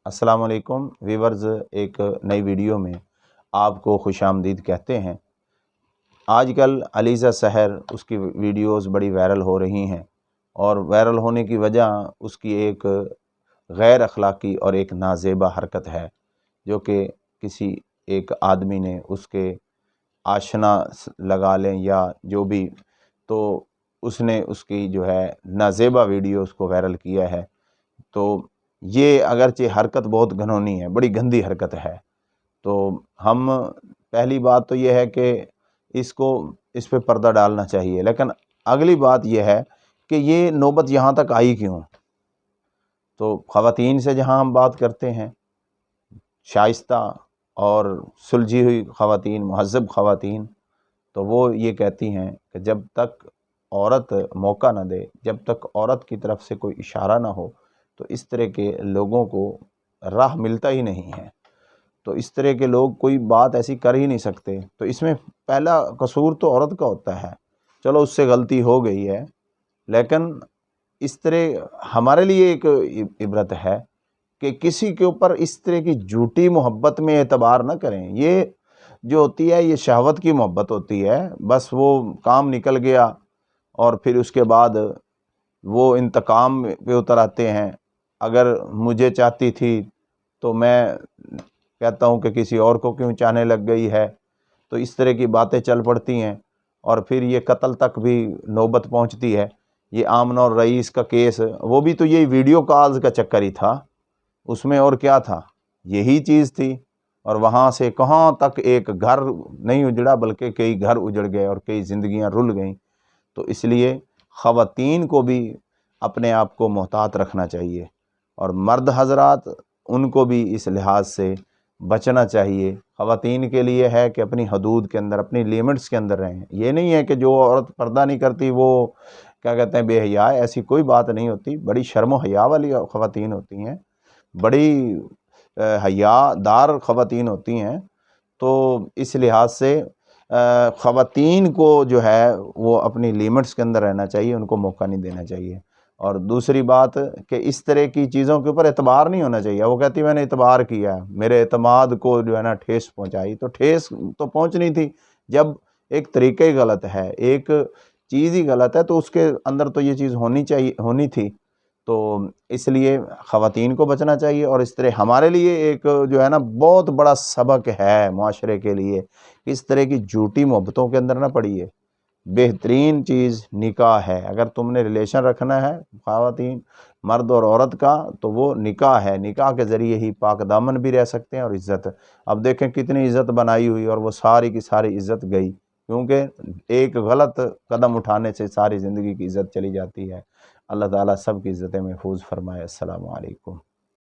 अस्सलाम वालेकुम व्यूवर्स, एक नई वीडियो में आपको खुशामदीद कहते हैं। आजकल अलीज़ा सहर उसकी वीडियोस बड़ी वायरल हो रही हैं और वायरल होने की वजह उसकी एक गैर अखलाकी और एक नाजेबा हरकत है, जो कि किसी एक आदमी ने उसके आशना लगा लें या जो भी, तो उसने उसकी जो है नाजेबा वीडियो उसको वायरल किया है। तो ये अगरचे हरकत बहुत घिनौनी है, बड़ी गंदी हरकत है। तो हम पहली बात तो ये है कि इस पे पर्दा डालना चाहिए, लेकिन अगली बात ये है कि ये नौबत यहाँ तक आई क्यों। तो ख़वातीन से जहाँ हम बात करते हैं, शाइस्ता और सुलझी हुई ख़वातीन, महज़्ज़ब ख़वातीन, तो वो ये कहती हैं कि जब तक औरत मौका ना दे, जब तक औरत की तरफ से कोई इशारा ना हो, तो इस तरह के लोगों को राह मिलता ही नहीं है। तो इस तरह के लोग कोई बात ऐसी कर ही नहीं सकते। तो इसमें पहला कसूर तो औरत का होता है। चलो उससे गलती हो गई है, लेकिन इस तरह हमारे लिए एक इबरत है कि किसी के ऊपर इस तरह की झूठी मोहब्बत में एतबार ना करें। ये जो होती है, ये शहवत की मोहब्बत होती है। बस वो काम निकल गया और फिर उसके बाद वो इंतकाम पे उतर आते हैं। अगर मुझे चाहती थी तो मैं कहता हूँ कि किसी और को क्यों चाहने लग गई है। तो इस तरह की बातें चल पड़ती हैं और फिर ये कत्ल तक भी नौबत पहुँचती है। ये आमन और रईस का केस, वो भी तो यही वीडियो कॉल्स का चक्कर ही था, उसमें और क्या था, यही चीज़ थी। और वहाँ से कहाँ तक एक घर नहीं उजड़ा, बल्कि कई घर उजड़ गए और कई ज़िंदगियाँ रुल गईं। तो इसलिए ख़वातीन को भी अपने आप को मोहतात रखना चाहिए और मर्द हज़रात, उनको भी इस लिहाज से बचना चाहिए। ख़वातीन के लिए है कि अपनी हदूद के अंदर, अपनी लिमिट्स के अंदर रहें। ये नहीं है कि जो औरत पर्दा नहीं करती वो क्या कहते हैं बेहया है, ऐसी कोई बात नहीं होती। बड़ी शर्म हया वाली ख़वातीन होती हैं, बड़ी हयादार ख़वातीन होती हैं। तो इस लिहाज से ख़वातीन को जो है वो अपनी लिमिट्स के अंदर रहना चाहिए, उनको मौका नहीं देना चाहिए। और दूसरी बात कि इस तरह की चीज़ों के ऊपर एतबार नहीं होना चाहिए। वो कहती मैंने एतबार किया, मेरे एतमाद को जो है ना ठेस पहुंचाई। तो ठेस तो पहुंचनी थी। जब एक तरीक़ा ही गलत है, एक चीज़ ही गलत है, तो उसके अंदर तो ये चीज़ होनी थी। तो इसलिए ख़वातीन को बचना चाहिए। और इस तरह हमारे लिए एक जो है ना बहुत बड़ा सबक है मुआशरे के लिए, इस तरह की झूठी मोहब्बतों के अंदर ना पड़िए। बेहतरीन चीज़ निकाह है। अगर तुमने रिलेशन रखना है ख़वातीन, मर्द और औरत का, तो वो निकाह है। निकाह के ज़रिए ही पाक दामन भी रह सकते हैं और इज़्ज़त। अब देखें कितनी इज़्ज़त बनाई हुई और वो सारी की सारी इज़्ज़त गई, क्योंकि एक गलत कदम उठाने से सारी ज़िंदगी की इज़्ज़त चली जाती है। अल्लाह ताला सब की इज़्ज़तें महफूज फरमाए। अस्सलामु अलैकुम।